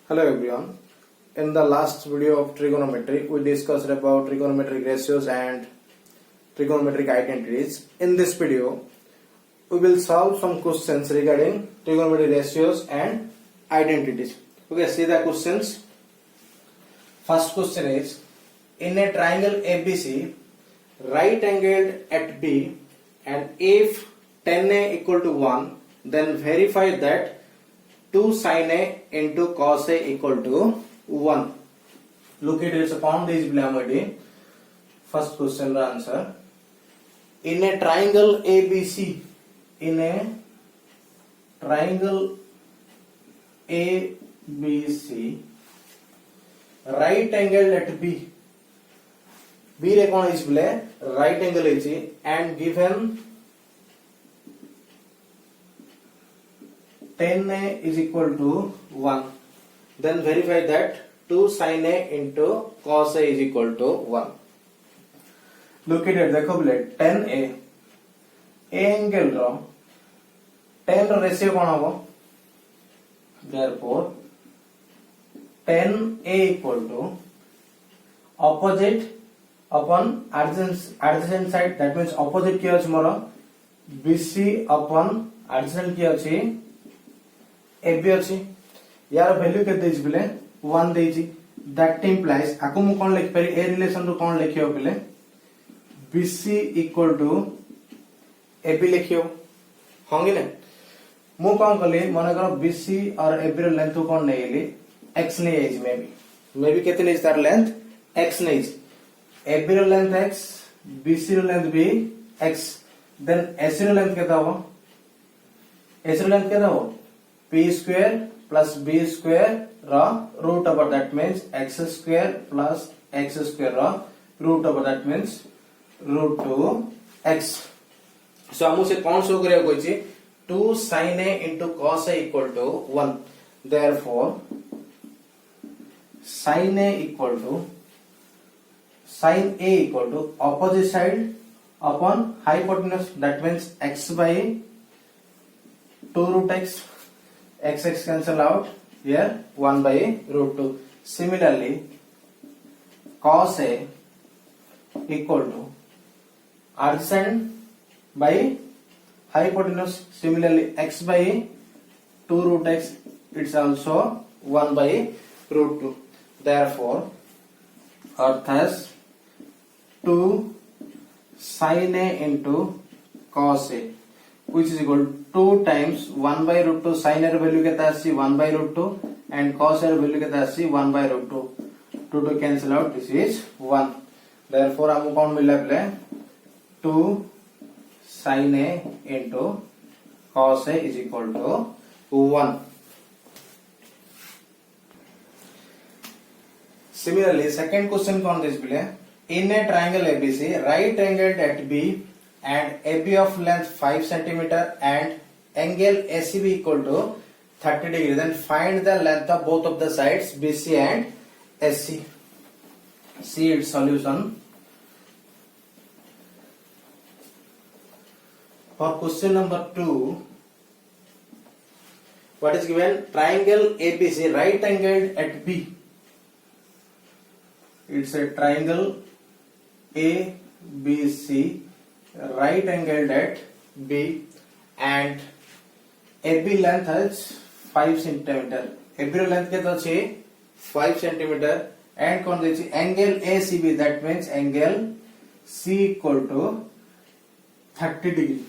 Hello everyone. In the last video of trigonometry, we discussed about trigonometric ratios and trigonometric identities. In this video, we will solve some questions regarding trigonometric ratios and identities. Okay, see the questions. First question is, in a triangle ABC, right angled at B, and if tan A equal to 1, then verify that 2 sin A into cos A equal to 1. Look at it upon this blamity. First question answer. In a triangle ABC, in a triangle ABC, right angle at B, B रे कौन इस बोले right angle है and given tan A is equal to 1, then verify that 2 sin A into cos A is equal to 1. Look at it, देखो बोले tan A angle रो tan रो ratio कौन होगा, therefore tan A equal to opposite upon adjacent side, that means opposite किया ଅଛି मोर BC upon adjacent किया अछि AB अछि, यार वैल्यू केते देछि बिले 1 देछि, दैट इंप्लाइज आको मु कोन लिख पारि ए रिलेशन रो कोन लिखियो बिले BC इक्वल टू AB लिखियो होंगे ने। मु कोन कले मन कर BC और AB रो लेंथ कोन नेली x ने एज मे बी केते ने तार लेंथ x ने एज, AB रो लेंथ x, BC रो लेंथ भी x, देन AC रो लेंथ केता हो, AC रो लेंथ केता हो p square plus b square ra root over, that means x square plus x square ra root over, that means root 2x. So हमु से कौन शो करिया कोइ छी 2 sin A into cos A equal to 1, therefore sin A equal to opposite side upon hypotenuse, that means x by 2 root x, x cancel out here, 1 by root 2. Similarly, cos A equal to adjacent by hypotenuse, similarly x by 2 root x, it's also 1 by root 2. Therefore, अर्थात 2 sin A into cos A, which is equal to 2 times 1 by root 2. sin A value केता आसी 1 by root 2 and cos A value केता आसी 1 by root 2. 2 cancel out, this is 1. Therefore हमको कौन मिला पहले 2 sin A into cos A is equal to 1. Similarly, second question कौन this पहले, in a triangle ABC, right angled at B and AB of length 5 cm and angle ACB equal to 30 degree, then find the length of both of the sides BC and SC. See its solution. For question number 2, what is given? Triangle ABC, right angled at B. It's a triangle ABC, right angled at B, and AB length is 5 cm. AB length केता छे 5 cm and कौन देछि angle ACB, that means angle C equal to 30 degree,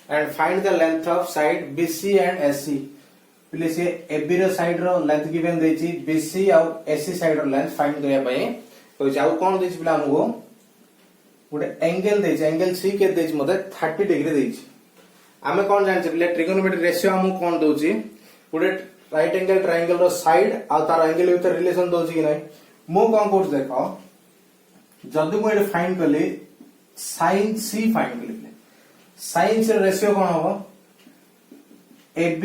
and find the length of side BC and SC. पहले से AB रो side रो length given देछि, BC और SC side रो length find करिया पई कोइ जाउ कोन देछि बिला हमको गोटे एंगल देछि, एंगल C के देछि मते 30 डिग्री देछि। आमे कोन जानि बिले ट्रिगोनोमेट्रिक रेशियो हमको कोन दोछि गोटे राइट एंगल ट्रायंगल रो साइड आ तार एंगल विथ रिलेशन दोछि कि नै। मो कोन कोर्स देखो जदी मो एटा फाइंड करली sin C फाइंड करली, sin C रेशियो कोन होबो AB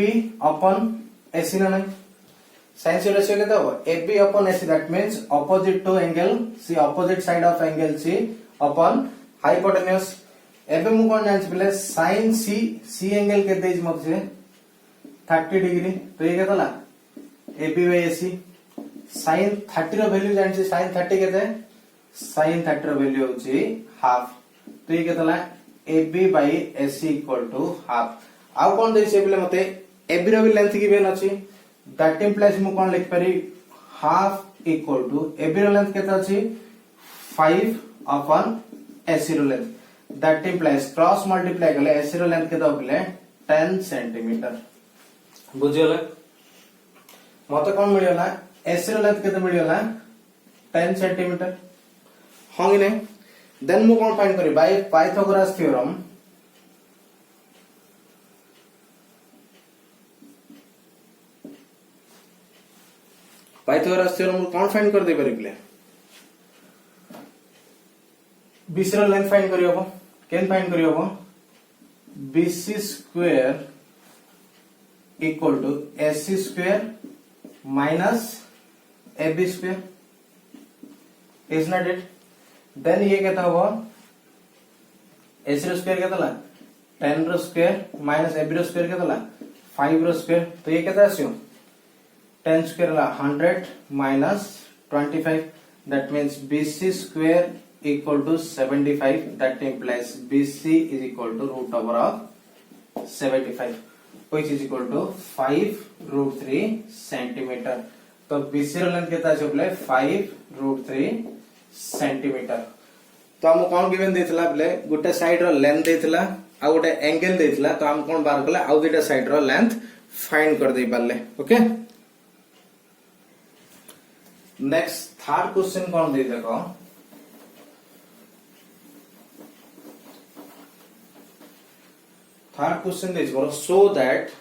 upon AC ना नै, sin C ratio केता हो AB upon AC, that means opposite to angle C, opposite side of angle C upon hypotenuse. एबे मु कोन जानि बिले sin C, C angle के देज मत से 30 डिग्री, तो ये केतला AB by AC sin 30 रो वैल्यू जानछि sin 30 केते sin 30 रो वैल्यू होछि हाफ तो ये केतला AB by AC equal to half आउ कोन देछि एबले मते AB रो भी लेंथ गिवन अछि दैट इंप्लाइज मु कोन लिख पारि हाफ इक्वल टू AB रो लेंथ केते अछि 5 upon AC रो length that implies cross multiply करले AC रो लेंथ केते होले 10 सेंटीमीटर बुझियले मते कोन मिलियला AC रो लेंथ केते मिलियला 10 सेंटीमीटर हां कि नै देन मु कोन फाइंड करी by Pythagoras theorem Pythagoras theorem कोन फाइंड कर दे परिबले BC रो लेंथ फाइंड करी हबो केन फाइंड करी हबो BC square equal to AC square minus AB square is not it then ये केता हबो AC रो स्क्वायर केतला 10 रो स्क्वायर माइनस AB रो स्क्वायर केतला 5 रो स्क्वायर तो ये केता आसियो 10 स्क्वायर ला 100 minus 25 that means BC square equal to 75 that implies BC is equal to root over of 75 which is equal to 5 root 3 centimeter तो BC रो लेंथ केता छै बोले 5 root 3 centimeter तो हम कोन गिवन देथिला बोले गोटे साइड रो लेंथ देथिला आ गोटे एंगल देथिला तो हम कोन बार करला आ दुटा साइड रो लेंथ फाइंड कर दे पाले ओके नेक्स्ट थर्ड क्वेश्चन कौन दे देखो थर्ड क्वेश्चन दे बोलो सो दैट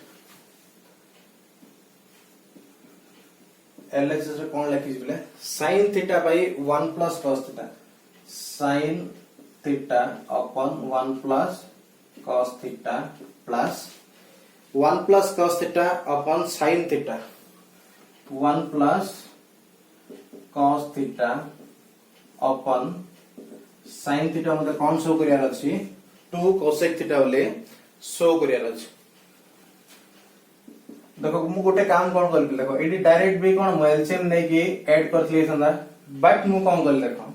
एलएचएस रे कौन लिखि बोले sin theta by 1 plus cos theta sin theta upon 1 plus cos theta plus 1 plus cos theta upon sin theta 1 plus cos theta upon sin theta मतलब कौन show करियार अछि 2 cosec theta बोले show करियार अछि देखो मु गोटे काम कोन करबी देखो एडी डायरेक्ट भी कोन एलसीएम नै कि ऐड करथली संदा बट मु कोन कर देखो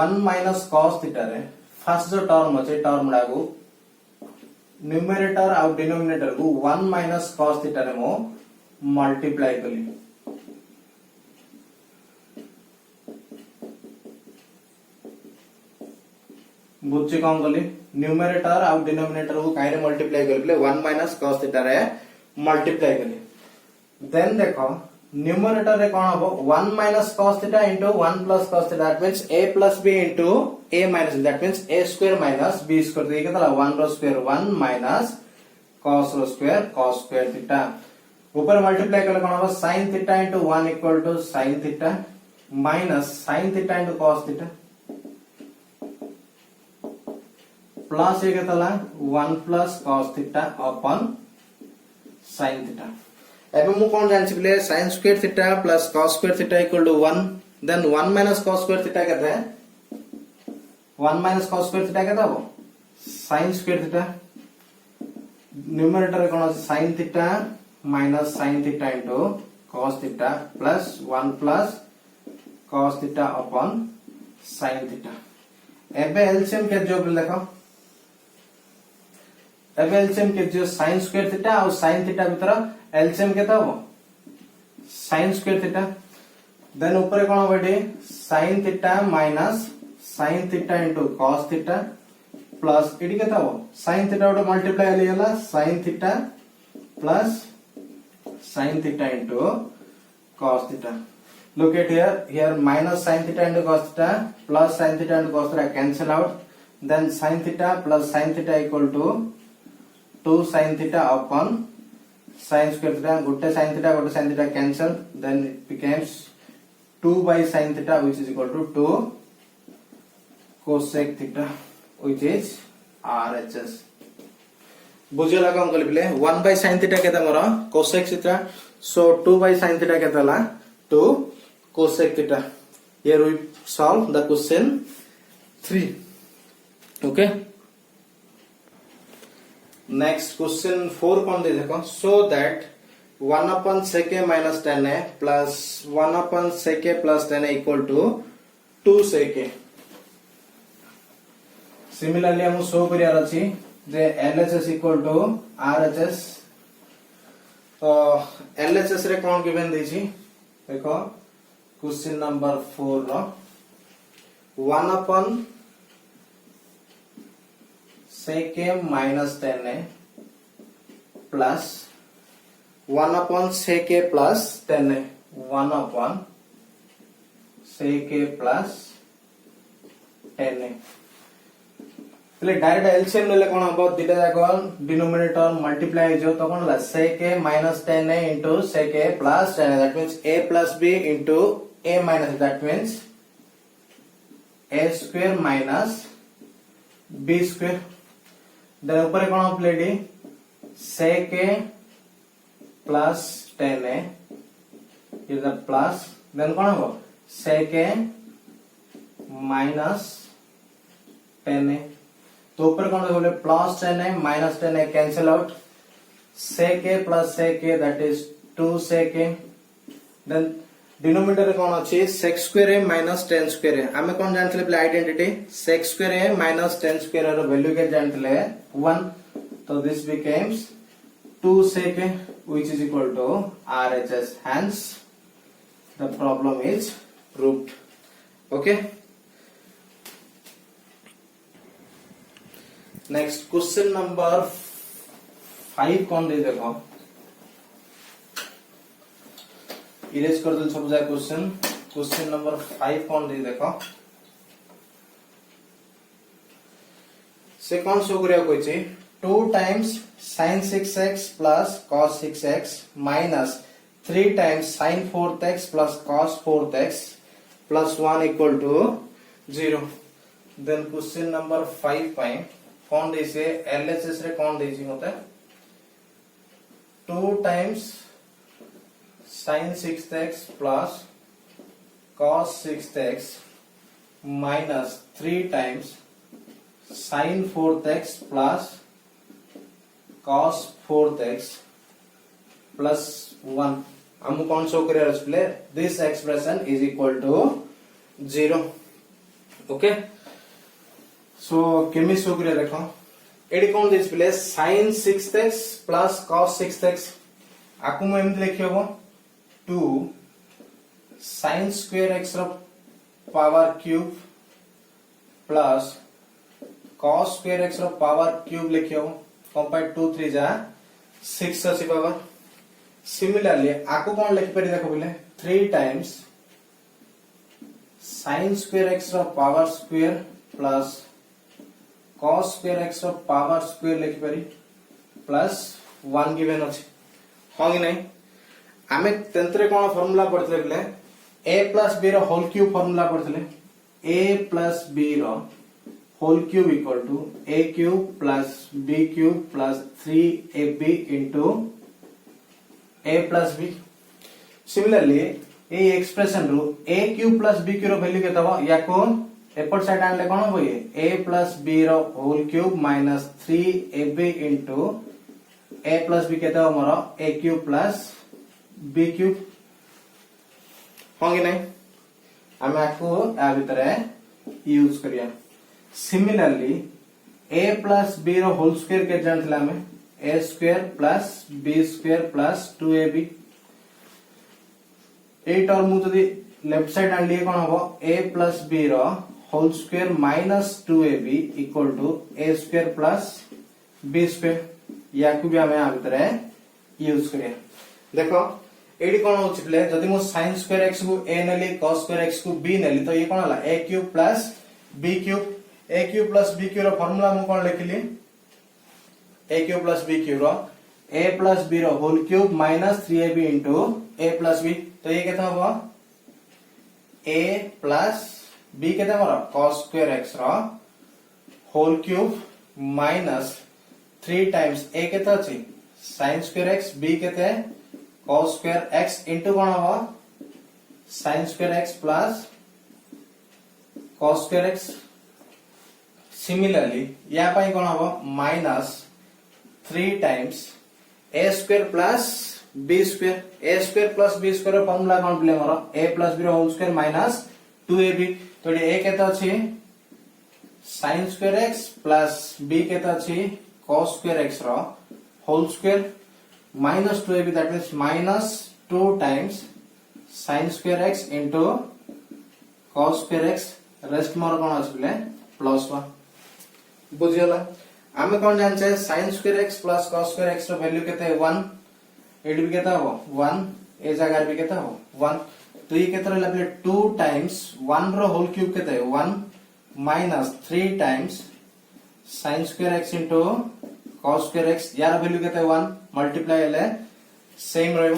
1 minus cos थीटा रे फर्स्ट जो टर्म अछि टर्म डागु न्यूमरेटर और डिनोमिनेटर को 1 minus cos थीटा रे मो मल्टीप्लाई करली बुझे कौन कली न्यूमरेटर और डिनोमिनेटर को काहे मल्टीप्लाई करले 1 minus cos थीटा रे मल्टीप्लाई करले देन देखो न्यूमरेटर रे कोन हबो 1 minus cos theta into 1 plus cos theta that means a plus b into a minus b that means a square minus b square तो ये केतला 1 रो स्क्वायर 1 minus cos रो square theta ऊपर multiply करले कोन हबो sin theta into 1 equal to sin theta minus sin theta into cos theta plus ये केतला 1 plus cos theta upon sin theta एबे मु कोन जानछि बले sin square theta plus cos square theta equal to 1 then 1 minus cos square theta केते 1 minus cos square theta केते हो sin स्क्वायर थीटा न्यूमरेटर कोन sin theta minus sin theta into cos theta plus 1 plus cos theta upon sin theta एबे LCM के जो बोल देखो एबे एलसीएम के जो sin स्क्वायर थीटा और sin थीटा भीतर एलसीएम केता हो sin स्क्वायर थीटा देन ऊपर कोन होबे sin theta minus sin theta into cos theta plus एडी केता हो sin थीटा उडे मल्टीप्लाई ले गेला sin theta plus sin theta into cos theta look at here minus sin theta into cos theta plus sin theta into cos theta cancel out then sin theta plus sin theta equal to 2 sin theta upon sin square theta gote sin theta cancel then it becomes 2 by sin theta which is equal to 2 cosec theta which is RHS बुझला कम कलिबले 1 by sin theta केता मोर cosec theta so 2 by sin theta केताला 2 cosec theta here we solve the question 3 okay next question 4 kon de देखो so that 1 upon sec a minus tan a plus 1 upon sec a plus tan a equal to 2 sec a. Similarly हम show करियार अछि जे LHS equal to RHS. तो LHS रे कोन given देछि देखो question number 4 row 1 upon sec a minus tan a plus 1 upon sec a plus tan a 1 upon sec a plus tan a એટલે direct LCM लेले कोन हबो दिटा जाको डिनोमिनेटर मल्टीप्लाई हो तो कोन ला sec a minus tan a into sec a plus tan a, that means a plus b into a minus, that means a square minus b square. then ऊपर कोन प्लेडी sec a plus tan a is the plus, then कोन हबो sec a minus tan a. तो ऊपर कौन बोले plus tan a minus tan a cancel out, sec a plus sec a that is 2 sec a. Then denominator कौन अछि sec square a minus tan square a. हमें कौन जानथले प्ले identity sec square a minus tan square a रो value के जानथले 1, तो this becomes 2 sec a which is equal to RHS. hence the problem is proved. okay. Next question number 5 कौन दे देखो इरेज कर दो सब जाए क्वेश्चन. क्वेश्चन नंबर 5 कौन दे देखो से कौन शो करिया कोइ छै 2 times sin 6x plus cos 6x minus 3 times sin 4x plus cos 4x plus 1 equal to 0. then question number 5 पाए कौन दे से LHS रे कौन दे छी होता 2 times sin 6x plus cos 6x minus 3 times sin 4x plus cos 4x plus 1. हम कौन show करिया display this expression is equal to 0. Okay. So केमी शो करिया देखो एडी कोन display sin 6x plus cos 6x आकु म एमति लिखियो 2 sin square x रो power cube plus cos square x रो पावर क्यूब लिखियो कंपेयर 2 3 जा 6 अछि पावर. सिमिलरली आकु कोन लिखि परि देखो बोले 3 times sin square x रो power square plus cos square x रो पावर स्क्वायर लिखि परि प्लस 1 गिवन अछि हो कि नै. आमे तंत्रे कोन फार्मूला पढथले बले a plus b रो होल क्यूब फार्मूला पढथले a plus b रो whole cube equal to a cube plus b cube plus 3ab into a plus b. Similarly ए एक्सप्रेशन रो a cube plus b cube रो value केता हो याको एपट side आनले कोन हो ये a plus b रो whole cube minus 3ab into a plus b केता हो मोर a cube plus b cube होंगे नहीं. हम आपको आ भीतर यूज करिया. सिमिलरली a plus b रो होल स्क्वायर के जानथला हमें a square plus b square plus 2ab. 8 और मु जदी लेफ्ट साइड आन लिए कोन हो a plus b रो whole square minus 2ab equal to a square plus b square. या को भी हमें आ भीतर यूज करिया. देखो एडी कोन होछि प्ले जदी मो sin स्क्वायर x को a नेली cos स्क्वायर x को b नेली तो ये कोन हला a cube plus b cube. a cube plus b cube रो फार्मूला मु कोन लिखिली a cube plus b cube रो a plus b रो whole cube minus 3ab into a plus b. तो ये केता हो a plus b केता मोर cos स्क्वायर x रो whole cube minus 3 times a केता अछि sin स्क्वायर x b केते cos स्क्वायर x into कोन हो sin square x plus cos square x. Similarly या पाई कोन हो minus 3 times a square plus b square a square plus b square formula कौन प्ले मोर a plus b whole square minus 2ab तो ए केते अछि sin square x plus b केते अछि cos स्क्वायर x रो whole square minus 2ab that means minus 2 times sin square x into cos square x rest मोर कोन आछले plus 1 बुझियला आमे कोन जानछे sin square x plus cos square x रो वैल्यू केते 1 एडी भी केते हो 1 ए जगह भी केते हो 1 तो ये केते रहला पले 2 टाइम्स 1 रो होल क्यूब केते 1 minus 3 times sin square x into cos square x यार वैल्यू केते 1 मल्टीप्लाई हेले सेम रहयो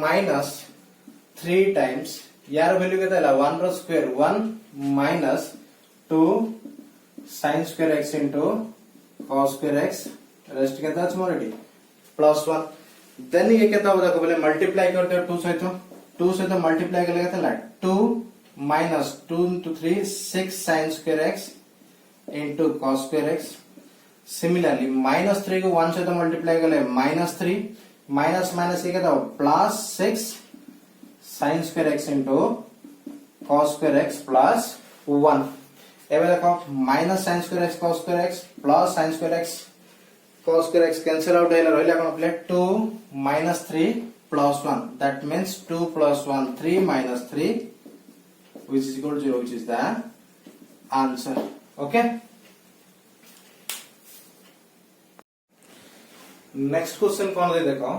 माइनस 3 टाइम्स यार वैल्यू केते हला 1 रो square 1 minus 2 sin square x into cos square x rest केते अछि मोर एडी प्लस 1 देन ये केते हो देखो बोले मल्टीप्लाई करते 2 सहित मल्टीप्लाई करले केते हला 2 minus 2 into 3 6 sin square x into cos square x similarly minus 3 को 1 सहित मल्टीप्लाई करले माइनस 3 माइनस माइनस ये केते हो plus 6 sin square x into cos square x plus 1 एबे देखो minus sin square x cos square x plus sin square x cos square x cancel out हैला रहला कोन play 2 minus 3 plus 1 that means 2 plus 1 3 minus 3 which is equal to 0 which is the answer okay next question कोन दे देखो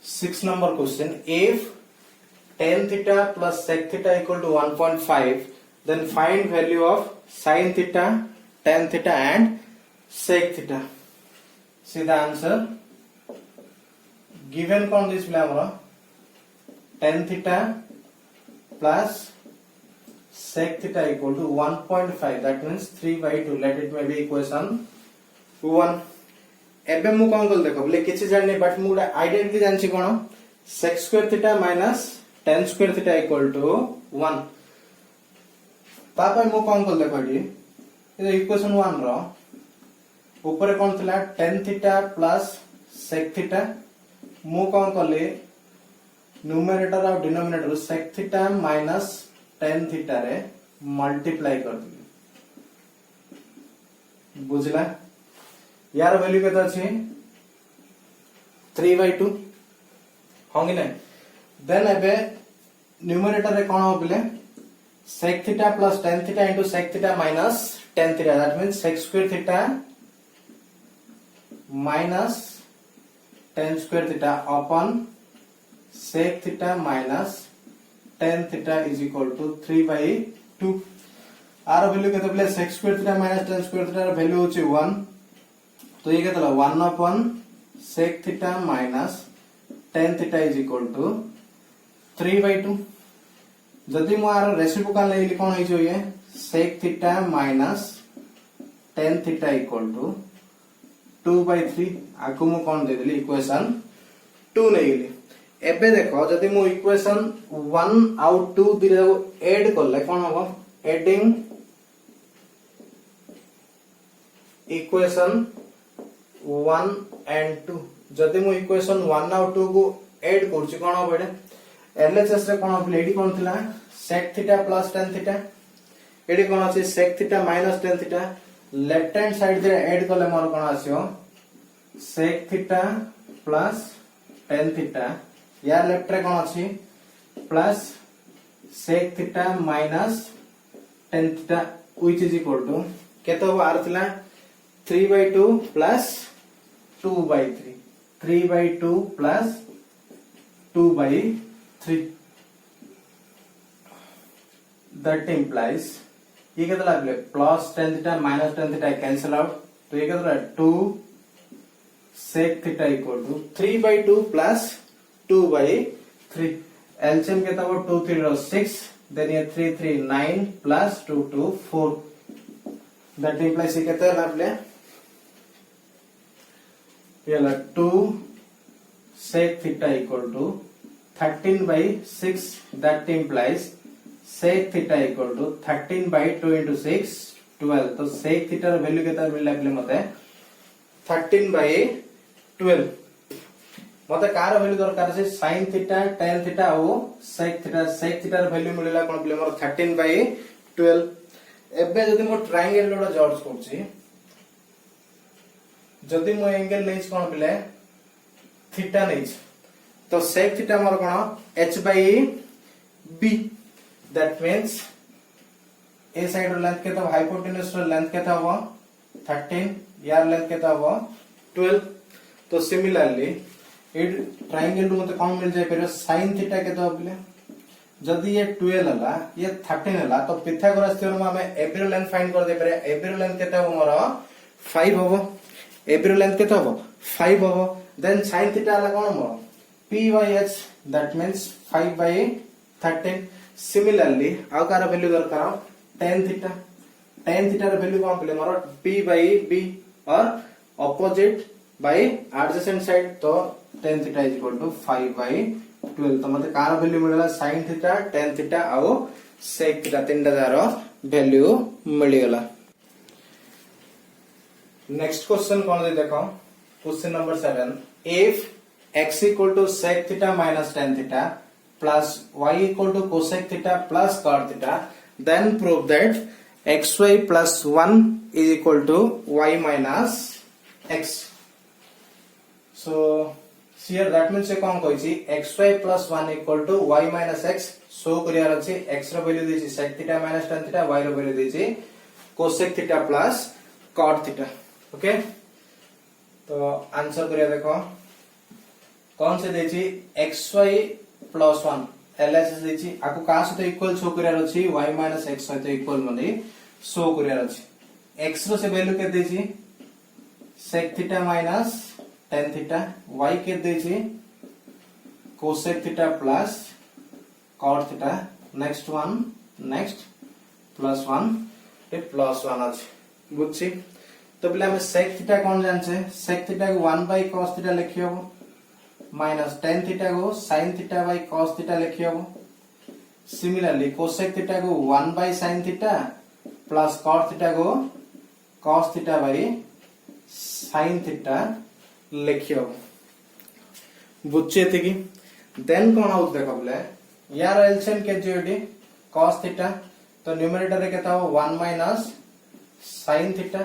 6 number question if tan theta plus sec theta equal to 1.5 then find value of sin theta tan theta and sec theta see the answer given kon this blamro tan theta plus sec theta equal to 1.5 that means 3/2 let it may be equation 1 एबे मु कोन कल देखो बोले किछि जानि but मु identity जानछि cone sec square theta minus tan square theta equal to 1 तापर मु कोन कल देखो ये इक्वेशन 1 रो ऊपर कोन थला tan theta plus sec theta मु कोन कले न्यूमरेटर और denominator sec theta minus tan theta रे मल्टीप्लाई कर दिए बुझला यार वैल्यू केता अछि 3/2 होंगी नै देन एबे न्यूमरेटर रे कोन हो बिले sec theta plus tan theta into sec theta minus tan theta that means sec square theta minus tan square theta upon sec theta minus tan theta is equal to 3/2 आर value केते बिले sec square theta minus tan square theta रे value होची 1 तो ये केतला 1 upon sec theta minus tan theta is equal to 3/2 जदि मु आर रेसिप्रोकल ले कोन होई जो ये sec theta minus tan theta equal to 2/3 आकु मु कोन दे देली इक्वेशन 2 नै गेली एबे देखो जदि मु इक्वेशन 1 आउट 2 दिले ऐड करले कोन होबो एडिंग इक्वेशन 1 and 2 जदि मु इक्वेशन 1 और 2 को ऐड करछि कोन होबो एडे एलएचएस रे कोन होबो एडी कोन थिला sec theta plus tan theta एडी कोन अछि sec theta minus tan theta left hand side रे ऐड करले मोर कोन आसियो sec theta plus tan theta या लेफ्ट रे कोन अछि plus sec theta minus tan theta which is equal to केतो हो आर थिला 3/2 plus 2/3 3/2 plus 2/3 that implies ये कितना लागले plus tan theta minus tan theta cancel out तो ये कितना 2 sec theta equal to 3/2 plus 2/3 LCM कितना हो 2 3 रो 6 देन ये 3 3 9 plus 2 2 4 that implies ये कितना लागले ये ला 2 sec theta equal to 13/6 that implies sec theta equal to 13/2 into 6 12 तो sec theta वैल्यू कितना मिल लागले मते 13/12 मते कार वैल्यू दरकार से sin थीटा tan थीटा और sec थीटा र वैल्यू मिलला कोन बोले मोर 13/12 एबे जदि मो ट्रायंगल लोडा जॉर्ज करछि जदि मो एंगल लेस कोन बोले थीटा लेस तो sec थीटा मोर कोन h/b दैट मींस ए साइड रो लेंथ केता हाइपोटेन्यूज रो लेंथ केता हो 13 यार लेंथ केता हो 12 तो सिमिलरली इट ट्रायंगल रो मते कोन मिल जाय पर sin थीटा केता बोले जदि ये 12 हला ये 13 हला तो पिथागोरस थ्योरम में एबी रो लेंथ फाइंड कर दे पारे एबी रो लेंथ केता हो मोर 5 होबो एबी रो लेंथ केता होबो 5 होबो देन sin थीटा हला कोन मोर p/h दैट मींस 5/13 सिमिलरली आउ कार वैल्यू दरकार tan थीटा र वैल्यू कोन बोले मोर p/b or opposite by adjacent side तो tan theta is equal to 5/12 तो मते कार वैल्यू मिलला sin थीटा tan थीटा और sec थीटा तीनटा दारो वैल्यू मिल गेला नेक्स्ट क्वेश्चन कोन दे देखो question number 7 if x equal to sec theta minus tan theta plus y equal to cosec theta plus cot theta then prove that xy plus 1 is equal to y minus x so here that means ये कौन कोई ची xy plus 1 equal to y minus x show करियार अछि x रो value देछि sec theta minus tan theta y रो value देछि cosec theta plus cot theta okay तो आंसर करिया देखो कौन से देछि xy plus 1 LHS देछि आको का सहित इक्वल शो करियार अछि y minus x सहित इक्वल माने शो करियार अछि x रो से वैल्यू के देछि sec theta minus tan theta y के देछि cosec theta plus cot theta next one next plus 1 ए plus 1 अछि बुझछि तो बोले हम sec theta कोन जान छै sec theta को 1 by cos theta लिखियो माइनस tan थीटा को sin theta by cos theta लिखियो सिमिलरली cosec थीटा को 1 by sin theta plus cot theta को cos theta by sin theta लिखियो बुझे थे कि देन कोन आउट देखो बोले यार एलसीएम के जोडी cos थीटा तो न्यूमरेटर रे केता हो 1 minus sin theta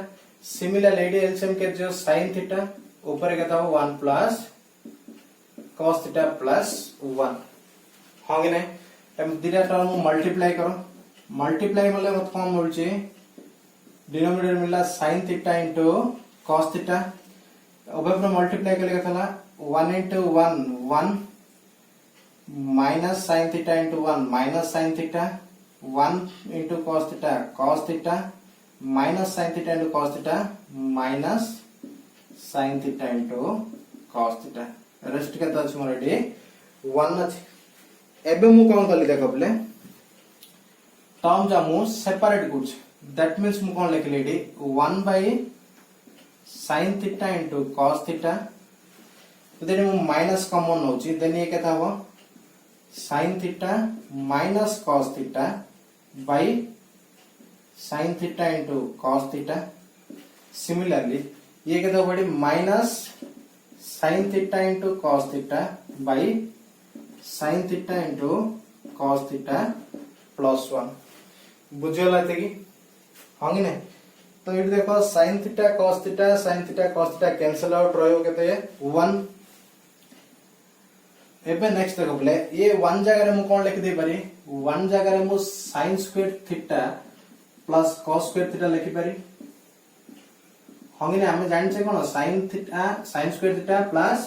similarly LCM के जो sin थीटा ऊपर केता हो 1 प्लस cos theta plus 1 होंगे नहीं हम दिरा टर्म मल्टीप्लाई करो मल्टीप्लाई मतलब मत कौन बोल चे डिनोमिनेटर मिला sin theta into cos theta ऊपर पर मल्टीप्लाई कर लेगा था 1 into 1 1 minus sin theta into 1 minus sin theta 1 into cos theta minus sin theta into cos theta minus sin theta into cos theta rest के तच मोर AD 1 अछि एबे मु कोन करली देखो बले टर्म जा मु सेपरेट गुछ दैट मींस मु कोन लिखली एडी 1 by sin theta into cos theta then मु माइनस कॉमन होची देन ये केता हो sin theta minus cos theta by sin theta into cos theta similarly ये केता बड़ी minus sin theta into cos theta by sin theta into cos theta plus 1 बुझला थे कि होंगे ने तो इट देखो sin theta cos theta cancel out रहयो केते 1 एबे नेक्स्ट देखो बोले ये 1 जगह रे मु कोन लिख दे पारी 1 जगह रे मु sin square theta plus cos square theta लिखि पारी होंगे ने हमें जान से कोन sin square theta plus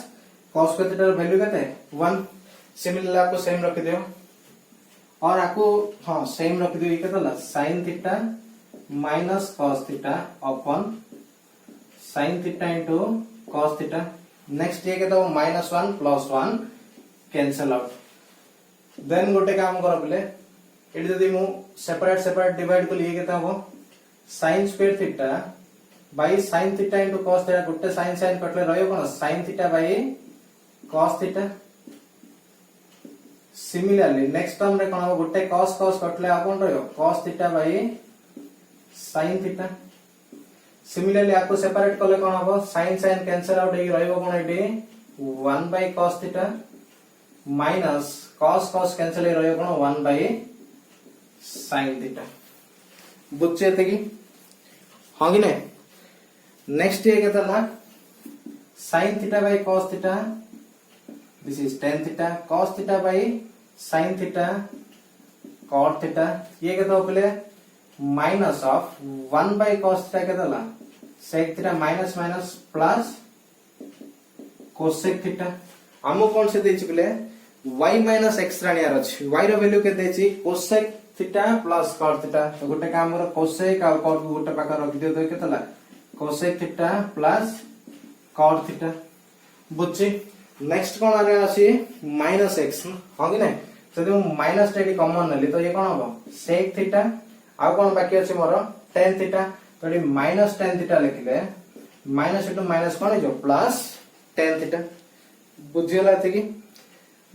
cos square theta रो वैल्यू केते 1 सिमिलरली आपको सेम रख दियो और आपको हां सेम रख दियो ये केतला sin theta minus cos theta upon sin theta into cos theta next ये केतो -1 plus 1 कैंसिल आउट देन गोटे काम करो बोले एडी जदी मु सेपरेट डिवाइड को लिए केता हो sin square theta by sin theta into cos theta गोटे sin कटले रहयो कोन sin theta by cos theta similarly next term रे कोन हो गोटे cos कटले आ कोन रहयो cos theta by sin theta similarly आपको सेपरेट करले कोन हो sin कैंसिल आउट हे रहयो कोन एडी 1 by cos theta minus cos cos cancel रहियो कोन 1 by sin theta बुझे एते की हां कि नै नेक्स्ट ये केतला sin theta by cos theta this is tan theta cos theta by sin theta cot theta ये केतो पले minus of 1 by cos theta केतला sec theta minus minus plus cosec theta हमो कोन से देछि पले y माइनस x रानियार अछि y रो value के देछि cosec theta plus cot theta तो गोटे काम रो cosec आ cot को गोटे पाकर रख दियो तो केतला cosec theta plus cot theta बुझछि नेक्स्ट कोन आरे अछि माइनस x हां कि नै जदि माइनस टेडी कॉमन नली तो ये कोन हो sec theta आ कोन बाकी अछि मोर tan theta तो ये माइनस tan theta लिखले माइनस इनटू माइनस कोन जो प्लस tan theta बुझियला एते की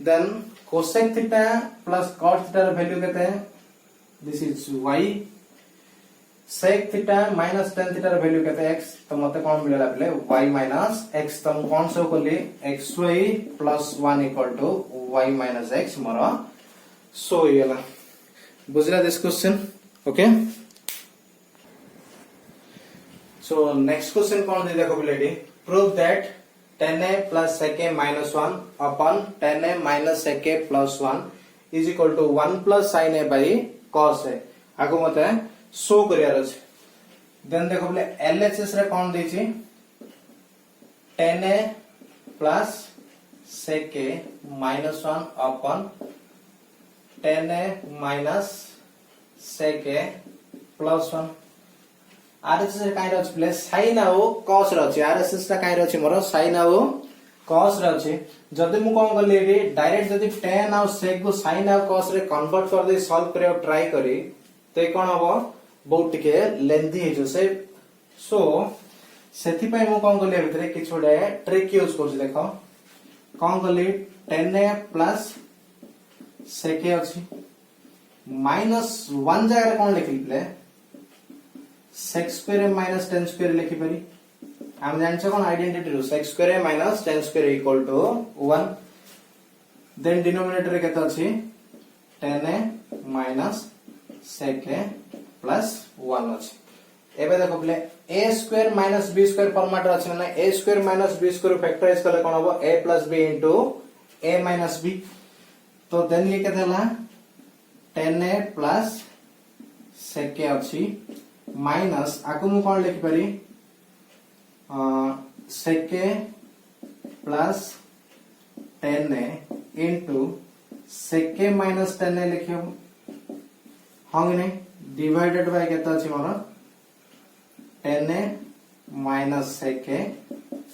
then cosec theta plus cot theta र वैल्यू केते this is y sec theta minus tan theta र वैल्यू केते x तो मते कोन मिलला पले y माइनस x तो कोन सो कोली xy plus 1 equal to y minus x मोर सो येला बुझला this question okay so next question कोन दे देखो बिलेडी prove that tan a plus sec a minus 1 upon tan a minus sec a plus 1 is equal to 1 plus sin a by cos a आगो मते शो करियार अछि then देखो बोले LHS रे कोन देछि tan a plus sec a minus 1 upon tan a minus sec a plus 1 RHS रे काई रछि प्ले sin आ cos रे अछि RHS रे काई रछि मोर sin आ cos रे अछि जदि मु कोन गले रे डायरेक्ट जदि tan आ sec को sin आ cos रे कन्वर्ट कर दे सॉल्व करे ट्राई करी तो कोन हबो बहुत टिके लेंथी हे जो से सो सेथि पय मु कोन गले भितरे किछोडे ट्रिक यूज करछि देखो कोन गले tan a plus sec a अछि माइनस 1 जगह कोन लिखि प्ले sec square minus tan square लिखि परी हम जानछो कोन आइडेंटिटी रो sec square minus tan square equal to 1 then denominator केता अछि tan a minus sec a plus 1 अछि एबे देखो प्ले a square minus b square format रो अछि ना a square minus b square factorise करले कोन होबो a plus b into a minus b तो देन ये केतला tan a plus sec a अछि माइनस आको मु कोन लिखि परी sec a plus tan a into sec a minus tan a लिखियो हां नै डिवाइडेड बाय केता अछि मोर tan a minus sec a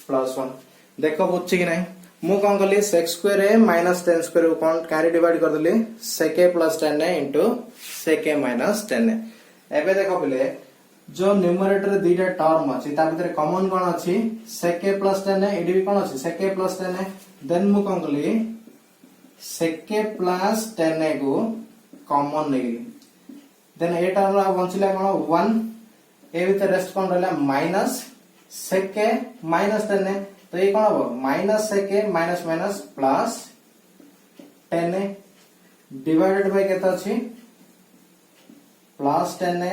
plus 1 देखो बुझछि कि नै मु कोन करली sec square a minus tan square को कोन कैरी डिवाइड कर देली sec a plus tan a into sec a minus tan a एबे देखो पले जो न्यूमरेटर दीटा टर्म अछि ता भीतर कॉमन कोन अछि sec a plus tan a एडी भी कोन अछि sec a plus tan a then मु कोन करली sec a plus tan a को कॉमन नेली देन ए टर्म बंचिला कोन 1 ए भीतर रेस्ट कोन रहला minus sec a minus tan a तो ये कोन हो minus sec a minus minus plus tan a divided by केता अछि plus tan a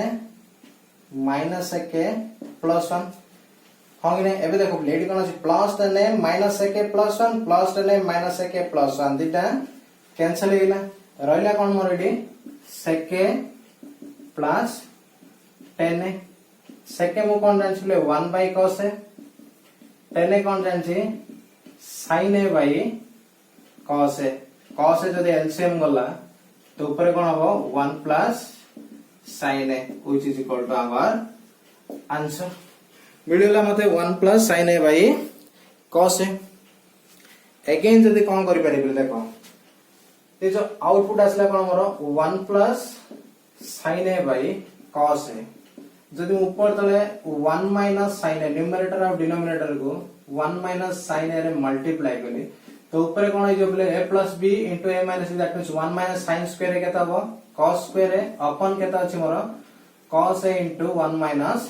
minus sec a plus 1 हां कि नै एबे देखो लेडी कोन अछि plus tan a minus sec a plus 1 plus tan a minus sec a plus 1 दिटा कैंसिल हेला रहला कोन मोर रेडी sec a plus tan a sec a मु कोन जानछले 1 by cos a tan a कोन जानछि sin a by cos a जदि एलसीएम गला तो ऊपर कोन हबो 1 plus sin a which is equal to our answer मिलला मते 1 plus sin a by cos a again जदि कोन करि परिबे देखो ए जो आउटपुट आसला कोन मोर 1 plus sin a by cos a जदि ऊपर तले 1 minus sin a न्यूमरेटर और डिनोमिनेटर को 1 minus sin a रे मल्टीप्लाई कली तो ऊपर कोन है जो बोले a plus b into a minus b that means 1 minus sin square केता हो cos square अपन केता अछि मोर cos a into 1 minus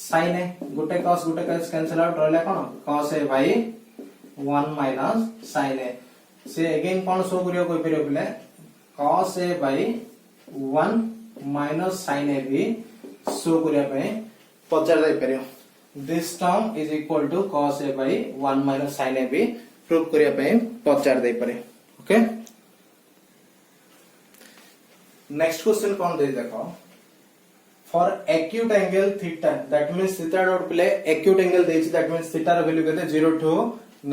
sin a Gute cos cancel out रहले कोन cos a by 1 minus sin a से अगेन कौन show करियो कोइ परियो बोले cos a by 1 minus sin a भी शो करिया पे पचार दे परियो this term is equal to cos a by 1 minus sin a भी प्रूव करिया पे पचार दे परे ओके नेक्स्ट क्वेश्चन कौन दे देखो for acute angle theta that means theta dot play acute angle देछि that means theta ର value केते 0 to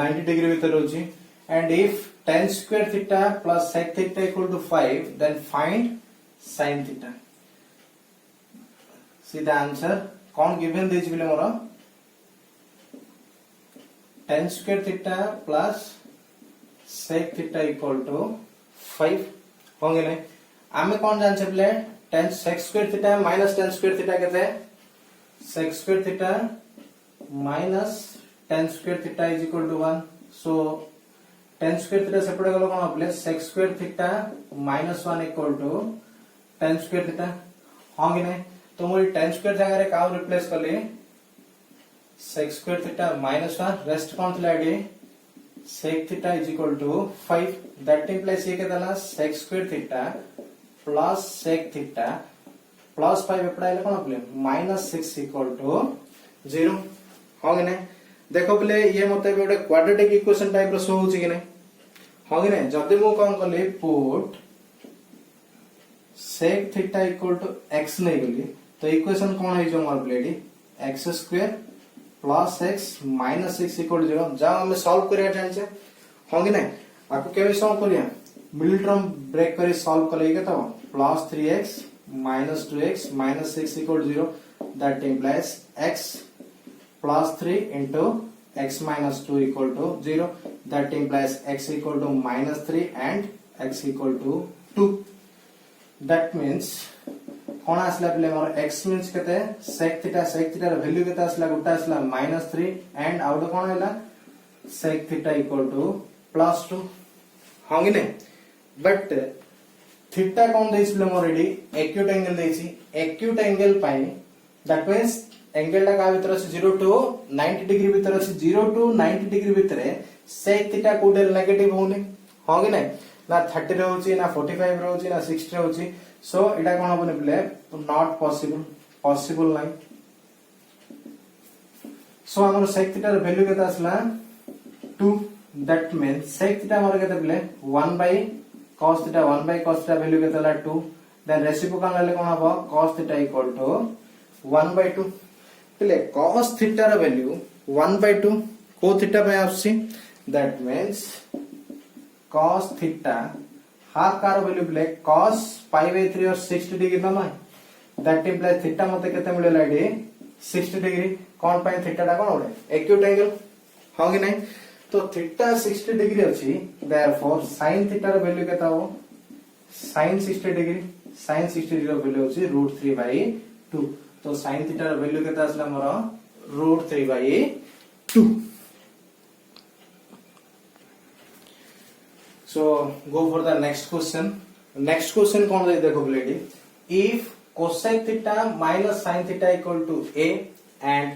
90 degree भीतर होची and if tan square theta plus sec theta equal to 5 then find sin theta see the answer कौन given देछि बिले मोर tan square theta plus sec theta equal to 5 होंगे ने आमे कौन जान से बिले tan sec square theta minus tan square theta कहते हैं sec square theta minus tan square theta is equal to 1 so tan square theta सेपटे गलो कोन अपले sec square theta minus 1 equal to tan square theta हां कि नहीं तो मोर tan square जगह रे का रिप्लेस करले sec square theta minus 1 रेस्ट कोन थला एडी sec theta is equal to 5 that implies ये केतला sec square theta plus sec theta plus 5 एपडा इले कोन अपले -6 इक्वल टू 0 हो गने देखो बोले ये मते गोटे क्वाड्रेटिक इक्वेशन टाइप रो शो होची कि नै हो गने जदी मु कोन करले put sec theta equal to x नै गली तो इक्वेशन कोन है जो मोर प्लेडी x² plus x -6 equal to 0 जा हम सॉल्व करिया जानि हो गने आको केबे सॉल्व करिया मिडिल टर्म ब्रेक करी सॉल्व करेगा तो plus 3x minus 2x minus 6 equal to 0 that implies x plus 3 into x minus 2 equal to 0 that implies x equal to minus 3 and x equal to 2 that means कौन आसला पले मोर x means केते sec theta र value केते आसला गुटा आसला -3 and out कोन हैला sec theta equal to +2 हां कि नै बट थीटा कौन देइछले मोर रेडी एक्यूट एंगल देइछि एक्यूट एंगल पाई दैट मींस एंगल ला का भीतर अछि 0 टू 90 डिग्री भीतर अछि 0 टू 90 डिग्री भीतर sec थीटा कोडे नेगेटिव होने हां कि नै ना 30 रहउछि ना 45 रहउछि ना 60 रहउछि सो एटा कोन होबने प्ले नॉट पॉसिबल नाही सो हमर sec थीटा र वैल्यू केता असला 2 दैट मींस sec थीटा हमर केता प्ले 1 by cos theta 1 by cos theta value केतला 2 then reciprocal ले कोन हबो cos theta equal to 1 by 2 पले cos theta raw value 1 by 2 को theta पे आसी that means cos theta half car value पले cos pi by 3 और 60 डिग्री ना that implies theta मते केते मिले लाडी 60 डिग्री कोन पाई theta टा कोन होले acute angle हो कि नहीं तो थीटा 60 डिग्री अछि देयरफॉर sin थीटा र वैल्यू केता हो sin 60 डिग्री र वैल्यू अछि √3/2 तो sin थीटा र वैल्यू केता असला मोर √3/2 so go for the next question कोन दे देखो लेडी if cosec theta minus sin theta equal to a and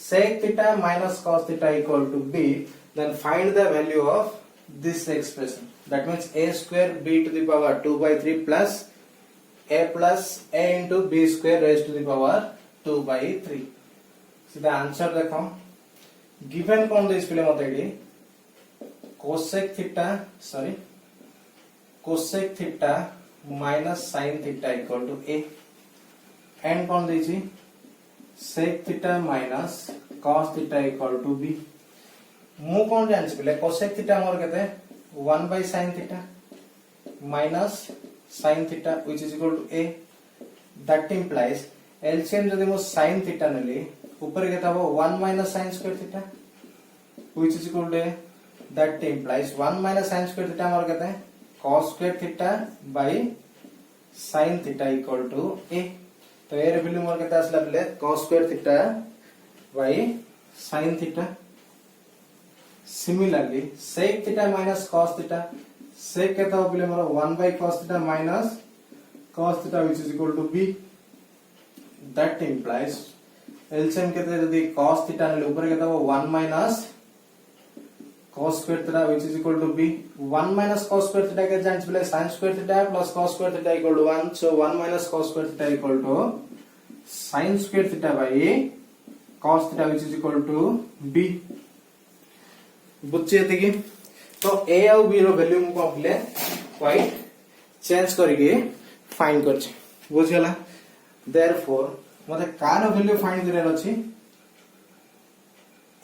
sec theta minus cos theta equal to b then find the value of this expression that means a square b to the power 2 by 3 plus a into b square raised to the power 2 by 3 so the answer देखो given कौन दे इसलिए मत AD cosec theta minus sin theta equal to a and कौन देछि sec theta minus cos theta equal to b मु कोन जानछि पले cosec theta मोर केते 1 by sin theta minus sin theta which is equal to a that implies LCM जदि मो sin theta नली ऊपर केता हो 1 minus sin square theta which is equal to a that implies 1 minus sin square theta मोर केते cos square theta by sin theta equal to a तो ए रे value मोर केता असला पले cos square theta by sin theta similarly sec theta minus cos theta sec केता हो पले मोर 1 by cos theta minus cos theta which is equal to b that implies LCM केते यदि cos theta ने ऊपर केता हो 1 minus cos square theta which is equal to b. 1 minus cos square theta के जांच पहले sin square theta plus cos square theta equal to 1. So 1 minus cos square theta equal to sin square theta by cos theta which is equal to b. बुझे थी तो a और b रो value को पहले क्वाइट चेंज करके find कर छे बुझला. देयरफॉर मते कार वैल्यू फाइंड करे अछि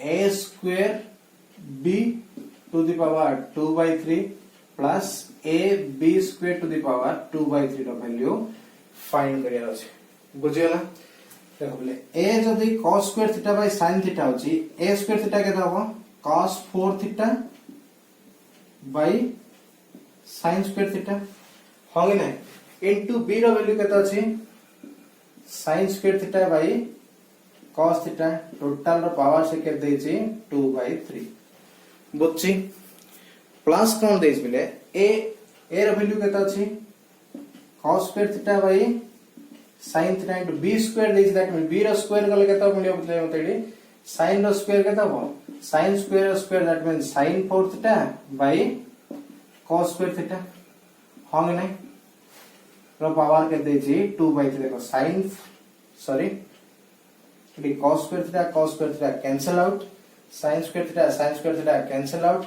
a square b to the power 2 by 3 plus a b square to the power 2 by 3 रो वैल्यू फाइंड करे अछि बुझला. देखो बोले a जदी cos square theta by sin theta होची a square theta केता हो cos 4 theta by sin square theta होगे ना into b रो वैल्यू केता अछि sin square theta by cos theta total रो पावर से के देछि 2 by 3 बुझछि प्लस कोन देछि बिले a रो वैल्यू केता अछि cos square theta by sin theta into b square देछि दैट मीन b रो स्क्वायर गले केता मिलियो बतले मतेडी sin रो स्क्वायर केता हो sin square square that means sin 4 theta by cos square theta होगे ना रो पावर के देछि 2 by 3 देखो sin sorry the cos square theta cancel out sin square theta cancel out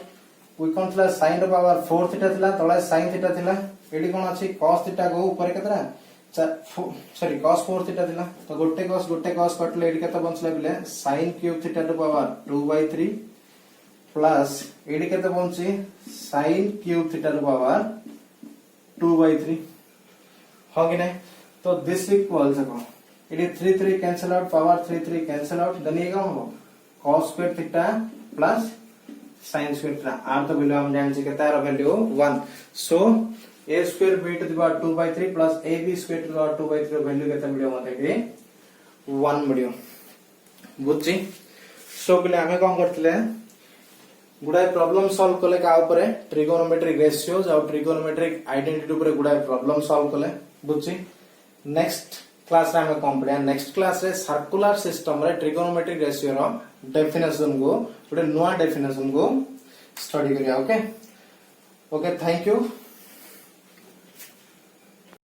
we count la sin ro power 4 theta thila तळे sin theta thila AD कोन अछि cos theta को ऊपर केतरा सॉरी cos 4 theta thila तो गोटे cos कटले AD केता बंचला बिले sin cube theta रो पावर 2 by 3 प्लस एडी केता बंची sin cube theta रो पावर 2 by 3 होगी ना. तो दिस इक्वल्स को it is 3 cancel out power 3 cancel out then ये क्या होगा cos square theta plus sin square theta r तो वैल्यू हम जान से कितना है value 1. so a square b to the power 2 by 3 plus ab square to the power 2 by 3 value कितना मिलियो मते कि 1 मिलियो बुझछि. सो बिले हमें कोन करथिले गुडा प्रॉब्लम सॉल्व कले का ऊपर ट्रिगोनोमेट्रिक रेशियोज और ट्रिगोनोमेट्रिक आइडेंटिटी ऊपर गुडा प्रॉब्लम सॉल्व कले बुझछि. नेक्स्ट क्लास रे हम कोन पढिया नेक्स्ट क्लास रे सर्कुलर सिस्टम रे ट्रिगोनोमेट्रिक रेशियो रो डेफिनेशन को गोटे नुआ डेफिनेशन को स्टडी करिया. Okay thank you.